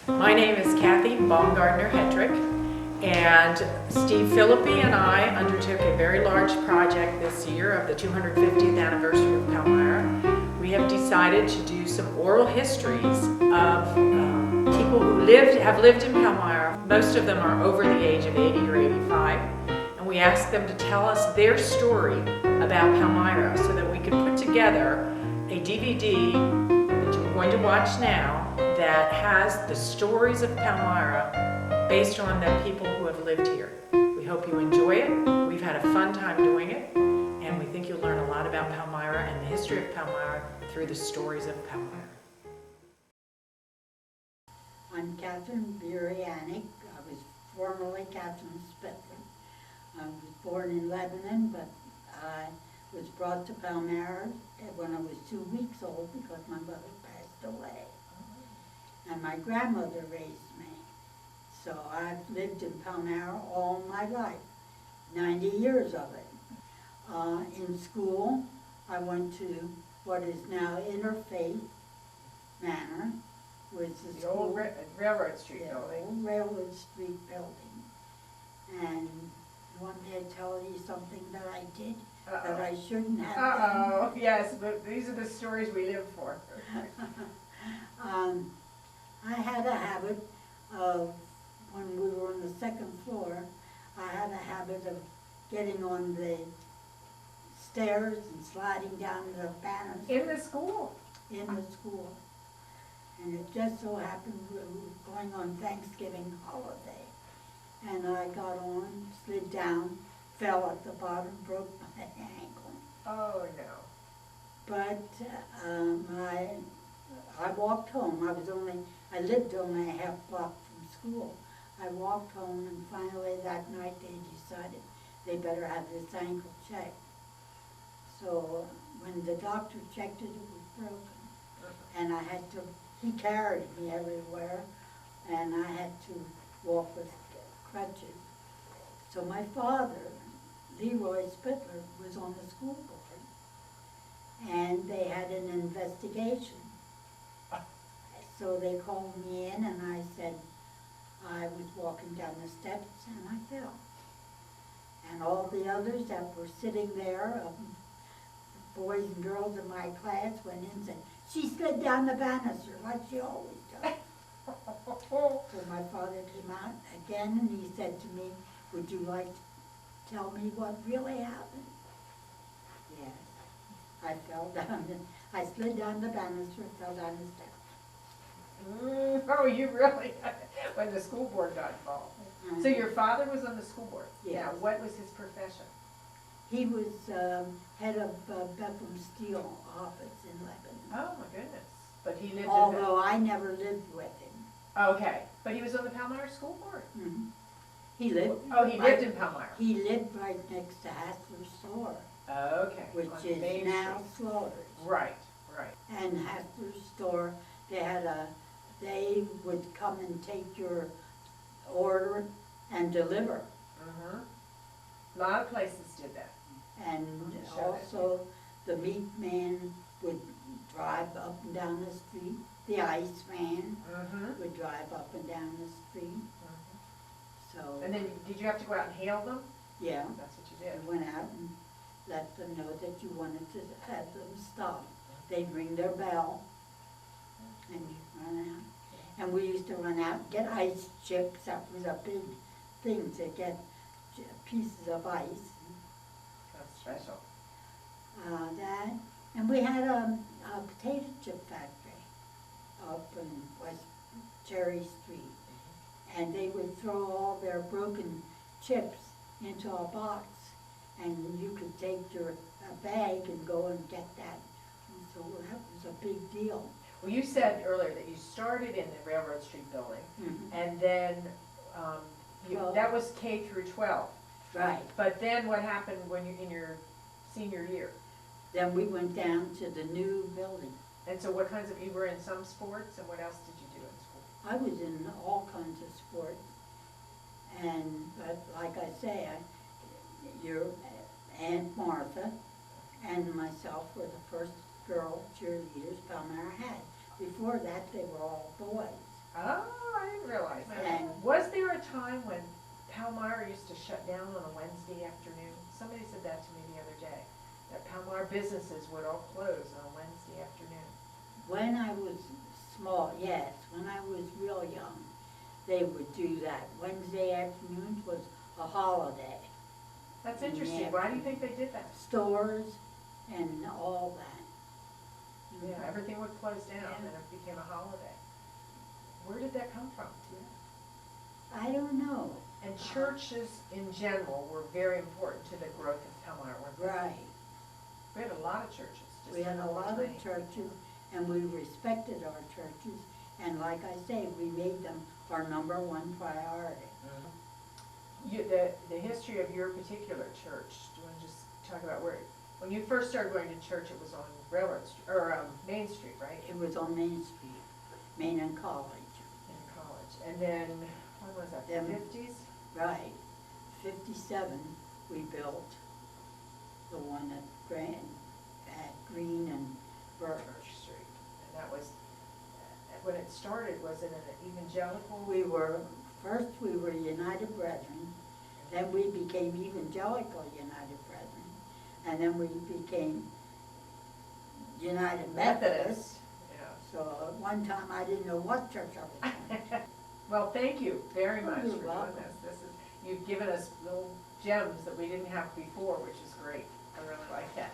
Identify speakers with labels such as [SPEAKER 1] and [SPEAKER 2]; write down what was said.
[SPEAKER 1] My name is Kathy Baumgartner-Hetrick, and Steve Philippi and I undertook a very large project this year of the 250th anniversary of Palmyra. We have decided to do some oral histories of people who have lived in Palmyra. Most of them are over the age of 80 or 85, and we asked them to tell us their story about Palmyra so that we could put together a DVD that you're going to watch now that has the stories of Palmyra based on the people who have lived here. We hope you enjoy it. We've had a fun time doing it, and we think you'll learn a lot about Palmyra and the history of Palmyra through the stories of Palmyra.
[SPEAKER 2] I'm Kathryn Burainic. I was formerly Kathryn Spittler. I was born in Lebanon, but I was brought to Palmyra when I was 2 weeks old because my mother passed away. And my grandmother raised me. So I've lived in Palmyra all my life, 90 years of it. In school, I went to what is now Interfaith Manor, which is
[SPEAKER 1] The old Railroad Street
[SPEAKER 2] the
[SPEAKER 1] building.
[SPEAKER 2] old Railroad Street building. And you want me to tell you something that I did that I shouldn't have done?
[SPEAKER 1] Uh-oh, yes, but these are the stories we live for.
[SPEAKER 2] I had a habit of, when we were on the second floor, I had a habit of getting on the stairs and sliding down the banners
[SPEAKER 1] In the school?
[SPEAKER 2] in the school. And it just so happened we were going on Thanksgiving holiday. And I got on, slid down, fell at the bottom, broke my ankle.
[SPEAKER 1] Oh, no.
[SPEAKER 2] But I walked home. I lived only a half block from school. I walked home, and finally that night they decided they better have this ankle checked. So when the doctor checked it, it was broken. And he carried me everywhere, and I had to walk with crutches. So my father, Leroy Spittler, was on the school board, and they had an investigation. So they called me in, and I said I was walking down the steps and I fell. And all the others that were sitting there, boys and girls in my class, went in and said, "She slid down the banister like she always does." So my father came out again and he said to me, "Would you like to tell me what really happened?" Yes. I fell down, I slid down the banister and fell down the steps.
[SPEAKER 1] Oh, you really, when the school board got involved. So your father was on the school board?
[SPEAKER 2] Yes.
[SPEAKER 1] Now, what was his profession?
[SPEAKER 2] He was head of Bethlehem Steel office in Lebanon.
[SPEAKER 1] Oh, my goodness. But he lived
[SPEAKER 2] Although I never lived with him.
[SPEAKER 1] Okay, but he was on the Palmyra school board?
[SPEAKER 2] Mm-hmm. He lived.
[SPEAKER 1] Oh, he lived in Palmyra?
[SPEAKER 2] He lived right next to Hassler's store.
[SPEAKER 1] Okay.
[SPEAKER 2] Which
[SPEAKER 1] on
[SPEAKER 2] is
[SPEAKER 1] Main
[SPEAKER 2] now
[SPEAKER 1] Street.
[SPEAKER 2] Slaughter's.
[SPEAKER 1] Right, right.
[SPEAKER 2] And Hassler's store, they would come and take your order and deliver.
[SPEAKER 1] Mm-hmm. A lot of places did that.
[SPEAKER 2] And
[SPEAKER 1] Sure.
[SPEAKER 2] also the meat man would drive up and down the street. The ice man
[SPEAKER 1] Mm-hmm.
[SPEAKER 2] would drive up and down the street. So,
[SPEAKER 1] And then, did you have to go out and hail them?
[SPEAKER 2] yeah,
[SPEAKER 1] That's what you
[SPEAKER 2] I
[SPEAKER 1] did.
[SPEAKER 2] went out and let them know that you wanted to have them stop. They'd ring their bell and you'd run out. And we used to run out and get ice chips. That was a big thing to get pieces of ice.
[SPEAKER 1] That's special.
[SPEAKER 2] And we had a potato chip factory up in West Cherry Street. And they would throw all their broken chips into a box, and you could take your bag and go and get that. And so that was a big deal.
[SPEAKER 1] Well, you said earlier that you started in the Railroad Street building,
[SPEAKER 2] Mm-hmm.
[SPEAKER 1] and then
[SPEAKER 2] Well-
[SPEAKER 1] that was K through 12.
[SPEAKER 2] Right.
[SPEAKER 1] But then what happened when you in your senior year?
[SPEAKER 2] Then we went down to the new building.
[SPEAKER 1] And so what kinds of, you were in some sports, and what else did you do in school?
[SPEAKER 2] I was in all kinds of sports. But like I say, your Aunt Martha and myself were the first girl cheerleaders Palmyra had. Before that, they were all boys.
[SPEAKER 1] Oh, time when Palmyra used to shut down on a Wednesday afternoon? Somebody said that to me the other day, that Palmyra businesses would all close on a Wednesday afternoon.
[SPEAKER 2] When I was small, yes, when I was real young, they would do that. Wednesday afternoons was a holiday.
[SPEAKER 1] That's interesting. Why do you think they did that?
[SPEAKER 2] Stores and all that.
[SPEAKER 1] Yeah, everything would close down and it became a holiday. Where did that come from?
[SPEAKER 2] I don't know.
[SPEAKER 1] And churches in general were very important to the growth of Palmyra, weren't they?
[SPEAKER 2] Right.
[SPEAKER 1] We had a lot of churches. Just
[SPEAKER 2] We had a lot
[SPEAKER 1] tiny.
[SPEAKER 2] of churches, and we respected our churches, and like I say, we made them our number one priority.
[SPEAKER 1] The history of your particular church, do you want to just talk about when you first started going to church, it was on Railroad Street, or Main Street, right?
[SPEAKER 2] It was on Main Street, Main and College.
[SPEAKER 1] In college. And then, when was that, the
[SPEAKER 2] Then-
[SPEAKER 1] 50s?
[SPEAKER 2] Right. 57, we built the one at Green and Birch.
[SPEAKER 1] Church Street. And that was, when it started, was it an evangelical?
[SPEAKER 2] First we were United Brethren, then we became Evangelical United Brethren, and then we became United Methodist.
[SPEAKER 1] Yeah.
[SPEAKER 2] So at one time I didn't know what church I was in.
[SPEAKER 1] Well, thank you very much for
[SPEAKER 2] You're
[SPEAKER 1] doing
[SPEAKER 2] welcome.
[SPEAKER 1] this. You've given us little gems that we didn't have before, which is great. I really like that.